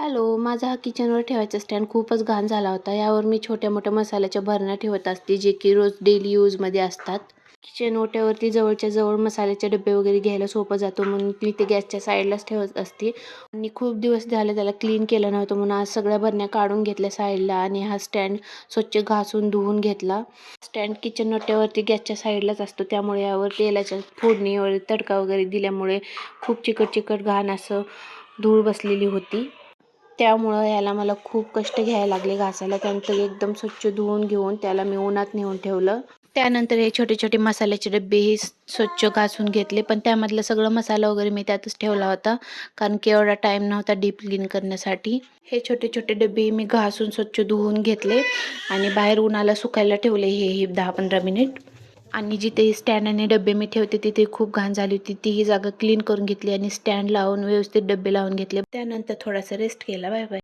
Hello, माझा हा किचनवर ठेवायचा स्टँड खूपच घाण झाला होता. यावर मी छोट्या-मोठ्या मसाल्याच्या भरण्या ठेवत असते, जे की रोज डेली यूजमध्ये असतात. किचन ओट्यावरती जवळच्या जवळ मसाल्याचे डब्बे वगैरे घ्यायला सोपं जातं म्हणून मी ते गॅसच्या साईडलाच ठेवत असते. आणि खूप दिवस झाले त्याला क्लीन केलं नव्हतं म्हणून आज सगळ्या भरण्या काढून घेतल्या साईडला आणि हा स्टँड स्वच्छ घासून धुवून घेतला. स्टँड किचन ओट्यावरती गॅसच्या साईडलाच असतो, त्यामुळे यावर तेलाच्या फोडणीवर तडका वगैरे दिल्यामुळे खूप चिकट घाण असं धूळ बसलेली होती. त्यामुळं याला मला खूप कष्ट घ्यायला लागले घासायला. त्यानंतर एकदम स्वच्छ धुवून घेऊन त्याला मी उन्हात नेऊन ठेवलं. त्यानंतर हे छोटे-छोटे मसाल्याचे डब्बेही स्वच्छ घासून घेतले, पण त्यामधला सगळा मसाला वगैरे मी त्यातच ठेवला होता, कारण की एवढा टाईम नव्हता डीप क्लीन करण्यासाठी. हे छोटे-छोटे डब्बे मी घासून स्वच्छ धुवून घेतले आणि बाहेर उन्हाला सुकायला ठेवले हे 10-15 मिनिट. आणि जिथे स्टँड आणि डब्बे मी ठेवते तिथे खूप घाण झाली होती, तीही जागा क्लीन करून घेतली आणि स्टँड लावून व्यवस्थित डब्बे लावून घेतले. त्यानंतर थोडासा रेस्ट केला. Bye bye.